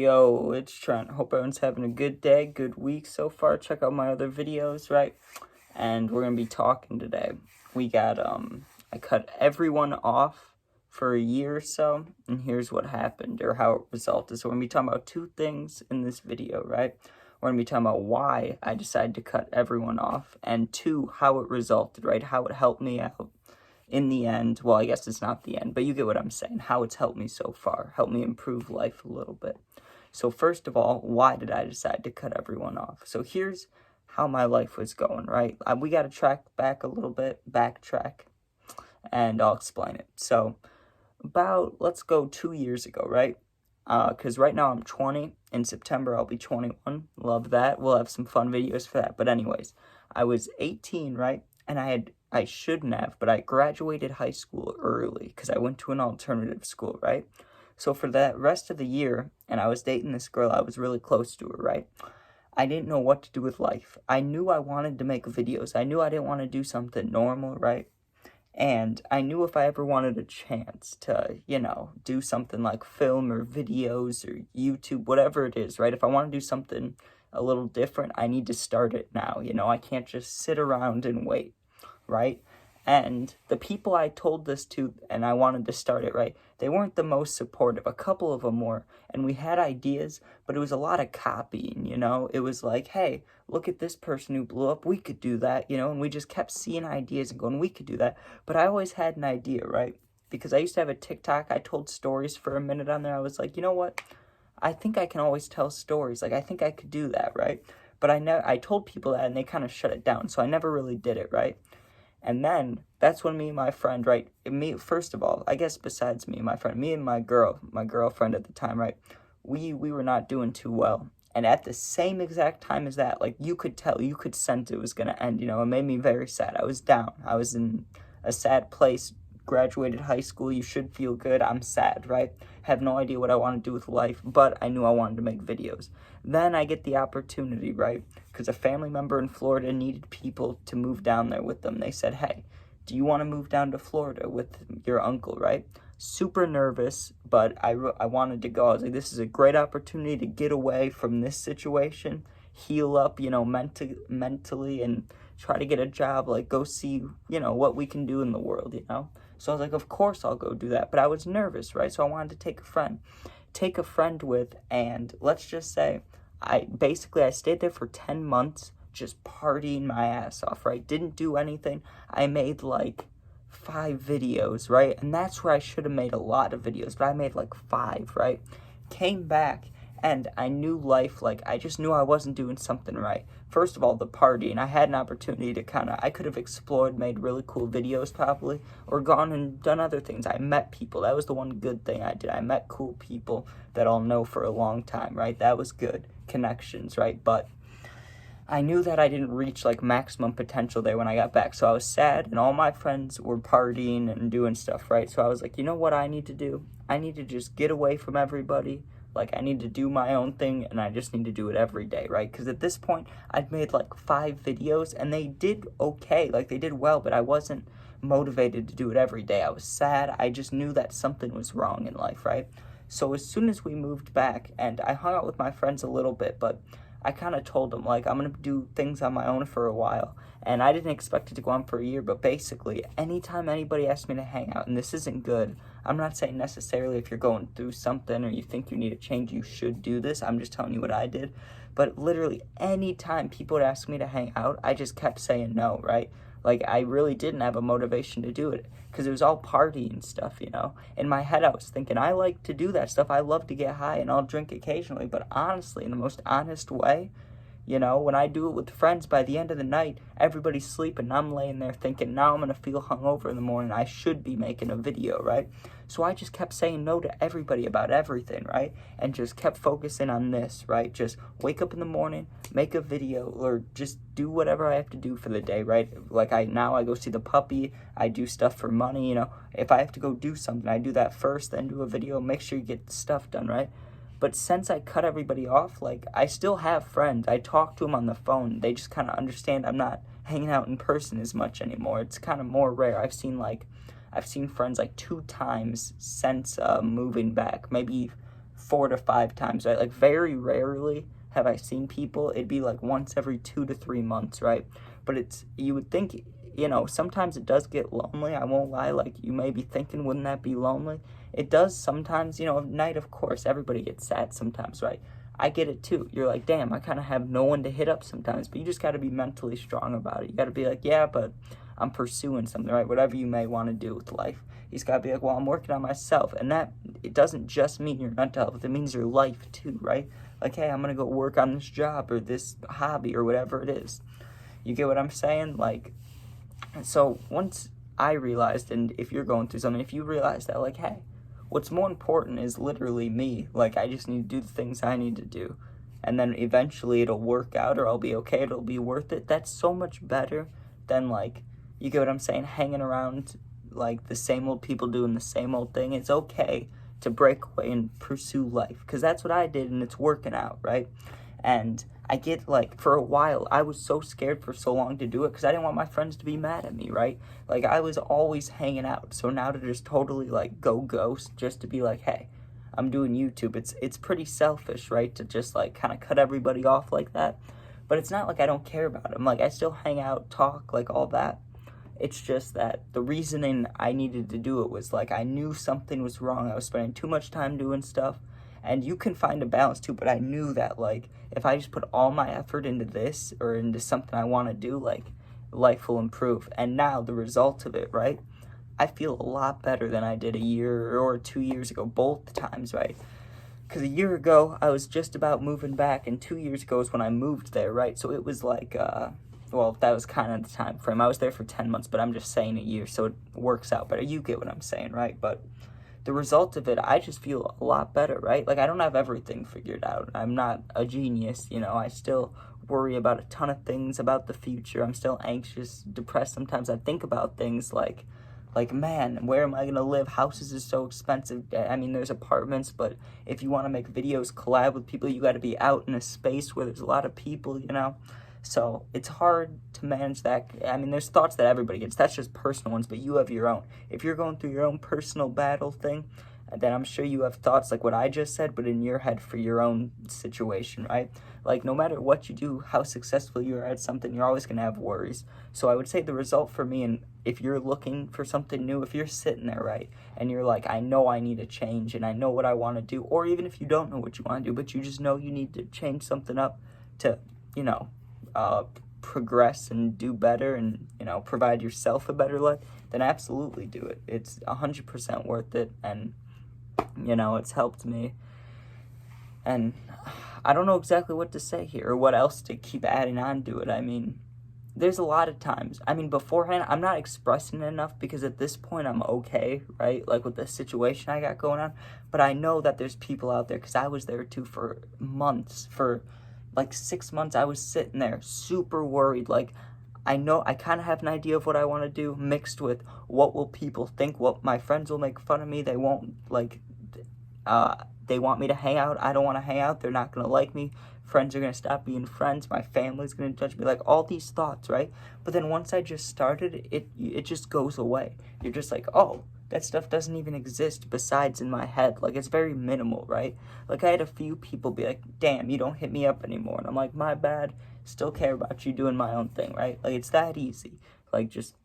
Yo, it's Trent. Hope everyone's having a good day, good week so far. Check out my other videos, right? And we're gonna be talking today. We got I cut everyone off for a year or so, and here's what happened or how it resulted. So we're gonna be talking about two things in this video, right? We're gonna be talking about why I decided to cut everyone off, and two, how it resulted, right? How it helped me out in the end. Well, I guess it's not the end, but you get what I'm saying. How it's helped me so far, helped me improve life a little bit. So first of all, why did I decide to cut everyone off? So here's how my life was going, right? We got to track back a little bit, backtrack, and I'll explain it. So let's go 2 years ago, right? Because right now I'm 20. In September, I'll be 21. Love that. We'll have some fun videos for that. But anyways, I was 18, right? And I shouldn't have, but I graduated high school early because I went to an alternative school, right? So for that rest of the year, and I was dating this girl, I was really close to her, right? I didn't know what to do with life. I knew I wanted to make videos. I knew I didn't want to do something normal, right? And I knew if I ever wanted a chance to, do something like film or videos or YouTube, whatever it is, right? If I want to do something a little different, I need to start it now. I can't just sit around and wait, right? And the people I told this to and I wanted to start it, right, they weren't the most supportive. A couple of them were, and we had ideas, but it was a lot of copying, It was like, hey, look at this person who blew up. We could do that, and we just kept seeing ideas and going, we could do that. But I always had an idea, right? Because I used to have a TikTok. I told stories for a minute on there. I was like, you know what? I think I can always tell stories. Like, I think I could do that, right? But I told people that, and they kind of shut it down. So I never really did it, right? And then that's when me and my friend, right? First of all, I guess besides me and my friend, me and my girlfriend at the time, right? We were not doing too well. And at the same exact time as that, like, you could tell, you could sense it was gonna end. It made me very sad. I was down. I was in a sad place. Graduated high school. You should feel good. I'm sad, right? Have no idea what I want to do with life, but I knew I wanted to make videos. Then I get the opportunity, right? Because a family member in Florida needed people to move down there with them. They said, hey, do you want to move down to Florida with your uncle, right? Super nervous, but I wanted to go. I was like, this is a great opportunity to get away from this situation, heal up, mentally, and try to get a job, like go see, what we can do in the world, So I was like, of course I'll go do that. But I was nervous, right? So I wanted to take a friend with, and let's just say I stayed there for 10 months, just partying my ass off, right? Didn't do anything. I made like 5 videos, right? And that's where I should have made a lot of videos, but I made like 5, right? Came back, and I knew life, like, I just knew I wasn't doing something right. First of all, the party, and I had an opportunity to I could have explored, made really cool videos probably, or gone and done other things. I met people. That was the one good thing I did. I met cool people that I'll know for a long time, right? That was good. Connections, right? But I knew that I didn't reach, like, maximum potential there when I got back. So I was sad, and all my friends were partying and doing stuff, right? So I was like, you know what I need to do? I need to just get away from everybody. Like, I need to do my own thing, and I just need to do it every day, right? Because at this point, I'd made, like, 5 videos, and they did okay. Like, they did well, but I wasn't motivated to do it every day. I was sad. I just knew that something was wrong in life, right? So as soon as we moved back, and I hung out with my friends a little bit, but I kind of told them, like, I'm going to do things on my own for a while. And I didn't expect it to go on for a year, but basically, anytime anybody asks me to hang out, and this isn't good, I'm not saying necessarily if you're going through something or you think you need a change, you should do this. I'm just telling you what I did. But literally, anytime people would ask me to hang out, I just kept saying no, right? Like, I really didn't have a motivation to do it because it was all party and stuff, In my head, I was thinking, I like to do that stuff. I love to get high and I'll drink occasionally. But honestly, in the most honest way, when I do it with friends, by the end of the night, everybody's sleeping. I'm laying there thinking, now I'm going to feel hungover in the morning. I should be making a video, right? So I just kept saying no to everybody about everything, right? And just kept focusing on this, right? Just wake up in the morning, make a video, or just do whatever I have to do for the day, right? Like I go see the puppy. I do stuff for money, If I have to go do something, I do that first, then do a video. Make sure you get the stuff done, right? But since I cut everybody off, like, I still have friends. I talk to them on the phone. They just kind of understand I'm not hanging out in person as much anymore. It's kind of more rare. I've seen friends like 2 times since moving back, maybe 4 to 5 times, right? Like, very rarely have I seen people. It'd be like once every 2 to 3 months, right? But you would think, sometimes it does get lonely. I won't lie. Like, you may be thinking, wouldn't that be lonely? It does sometimes. At night, of course, everybody gets sad sometimes, right? I get it too. You're like, damn, I kind of have no one to hit up sometimes, but you just got to be mentally strong about it. You got to be like, yeah, but I'm pursuing something, right? Whatever you may want to do with life. You just got to be like, well, I'm working on myself. And that, it doesn't just mean your mental health. It means your life too, right? Like, hey, I'm going to go work on this job or this hobby or whatever it is. You get what I'm saying? Like, so once I realized, and if you're going through something, if you realize that, like, hey, what's more important is literally me. Like, I just need to do the things I need to do. And then eventually it'll work out, or I'll be okay, it'll be worth it. That's so much better than, like, you get what I'm saying, hanging around, like, the same old people doing the same old thing. It's okay to break away and pursue life, because that's what I did, and it's working out, right? And I get, like, for a while, I was so scared for so long to do it because I didn't want my friends to be mad at me, right? Like, I was always hanging out. So now to just totally, like, go ghost just to be like, hey, I'm doing YouTube. It's pretty selfish, right? To just, like, kind of cut everybody off like that. But it's not like I don't care about them. Like, I still hang out, talk, like, all that. It's just that the reasoning I needed to do it was, like, I knew something was wrong. I was spending too much time doing stuff. And you can find a balance too, but I knew that, like, if I just put all my effort into this or into something I want to do, like, life will improve. And now the result of it, right? I feel a lot better than I did a year or 2 years ago, both times, right? Because a year ago, I was just about moving back, and 2 years ago is when I moved there, right? So it was like, well, that was kind of the time frame. I was there for 10 months, but I'm just saying a year, so it works out better. You get what I'm saying, right? But the result of it, I just feel a lot better, right? Like, I don't have everything figured out. I'm not a genius, I still worry about a ton of things about the future. I'm still anxious, depressed. Sometimes I think about things like, man, where am I going to live? Houses is so expensive. I mean, there's apartments, but if you want to make videos, collab with people, you got to be out in a space where there's a lot of people, So it's hard to manage that. I mean, there's thoughts that everybody gets. That's just personal ones, but you have your own. If you're going through your own personal battle thing, then I'm sure you have thoughts like what I just said, but in your head for your own situation, right? Like, no matter what you do, how successful you are at something, you're always going to have worries. So I would say the result for me, and if you're looking for something new, if you're sitting there, right, and you're like, I know I need a change, and I know what I want to do, or even if you don't know what you want to do, but you just know you need to change something up to, progress and do better and, provide yourself a better life, then absolutely do it. It's 100% worth it, and, it's helped me. And I don't know exactly what to say here or what else to keep adding on to it. I mean, there's a lot of times. I mean, beforehand, I'm not expressing it enough because at this point I'm okay, right? Like, with the situation I got going on. But I know that there's people out there, because I was there too for months, for like 6 months. I was sitting there super worried. Like, I know I kind of have an idea of what I want to do, mixed with what will people think, what my friends will make fun of me. They won't, like, they want me to hang out. I don't want to hang out. They're not going to like me. Friends are going to stop being friends. My family's going to judge me. Like, all these thoughts, right? But then once I just started, it just goes away. You're just like, oh, that stuff doesn't even exist besides in my head. Like, it's very minimal, right? Like, I had a few people be like, damn, you don't hit me up anymore. And I'm like, my bad. Still care about you doing my own thing, right? Like, it's that easy. Like, just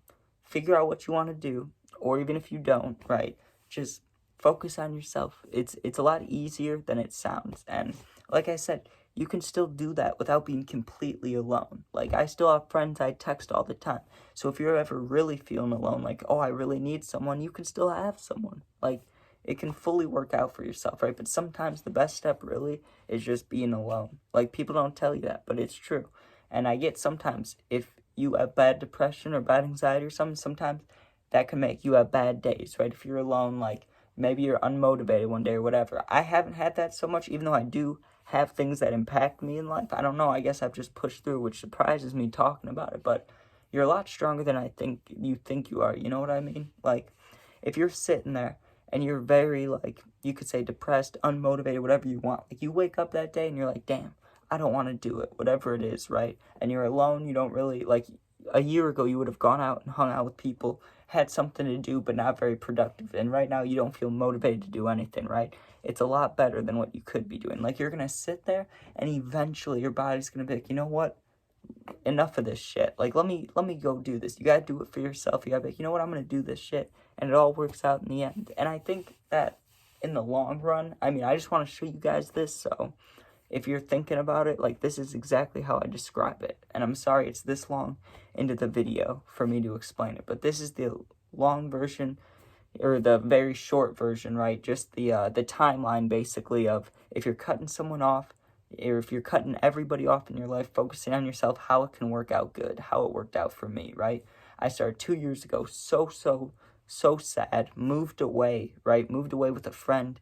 figure out what you want to do. Or even if you don't, right? Just focus on yourself. It's a lot easier than it sounds. And like I said, you can still do that without being completely alone. Like, I still have friends I text all the time. So if you're ever really feeling alone, like, oh, I really need someone, you can still have someone. Like, it can fully work out for yourself, right? But sometimes the best step really is just being alone. Like, people don't tell you that, but it's true. And I get sometimes, if you have bad depression or bad anxiety or something, sometimes that can make you have bad days, right? If you're alone, like, maybe you're unmotivated one day or whatever. I haven't had that so much, even though I do have things that impact me in life. I don't know. I guess I've just pushed through, which surprises me talking about it. But you're a lot stronger than I think you are. You know what I mean? Like, if you're sitting there and you're very, like, you could say depressed, unmotivated, whatever you want. Like, you wake up that day and you're like, damn, I don't want to do it, whatever it is, right? And you're alone. You don't really, like, a year ago you would have gone out and hung out with people had something to do but not very productive, and right now you don't feel motivated to do anything, right? It's a lot better than what you could be doing. Like, you're gonna sit there and eventually your body's gonna be like, you know what, enough of this shit. Like, let me go do this. You gotta do it for yourself. You gotta be like, you know what, I'm gonna do this shit, and it all works out in the end. And I think that in the long run, I mean, I just want to show you guys this, so if you're thinking about it, like, this is exactly how I describe it. And I'm sorry it's this long into the video for me to explain it, but this is the long version, or the very short version, right? Just the timeline, basically, of if you're cutting someone off, or if you're cutting everybody off in your life, focusing on yourself, how it can work out good, how it worked out for me, right? I started 2 years ago, so sad, moved away, right? Moved away with a friend,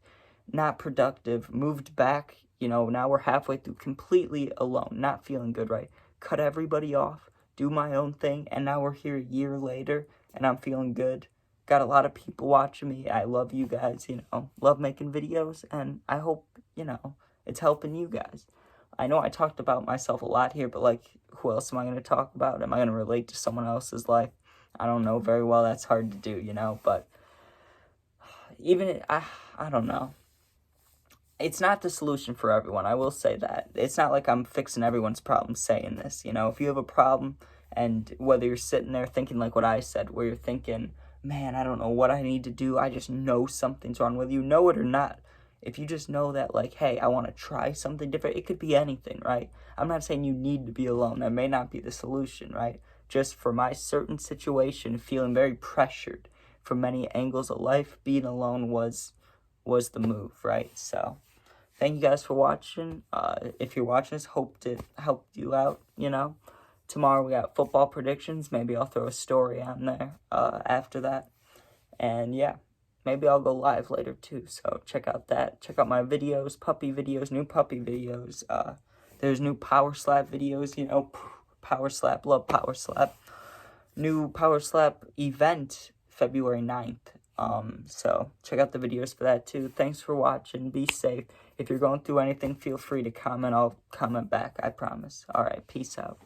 not productive, moved back, you know, now we're halfway through, completely alone, not feeling good, right? Cut everybody off, do my own thing, and now we're here a year later, and I'm feeling good. Got a lot of people watching me. I love you guys, you know, love making videos, and I hope, you know, it's helping you guys. I know I talked about myself a lot here, but, like, who else am I going to talk about? Am I going to relate to someone else's life? I don't know very well. That's hard to do, you know, but even, I don't know. It's not the solution for everyone, I will say that. It's not like I'm fixing everyone's problem saying this, you know. If you have a problem, and whether you're sitting there thinking like what I said, where you're thinking, man, I don't know what I need to do, I just know something's wrong with you, know it or not. If you just know that, like, hey, I want to try something different, it could be anything, right? I'm not saying you need to be alone. That may not be the solution, right? Just for my certain situation, feeling very pressured from many angles of life, being alone was the move, right? So thank you guys for watching. If you're watching this, hope it helped you out, you know. Tomorrow we got football predictions. Maybe I'll throw a story on there after that. And yeah, maybe I'll go live later too. So check out that. Check out my videos, puppy videos, new puppy videos. There's new Power Slap videos, you know. Power Slap, love Power Slap. New Power Slap event, February 9th. So check out the videos for that too. Thanks for watching. Be safe. If you're going through anything, feel free to comment. I'll comment back, I promise. All right, peace out.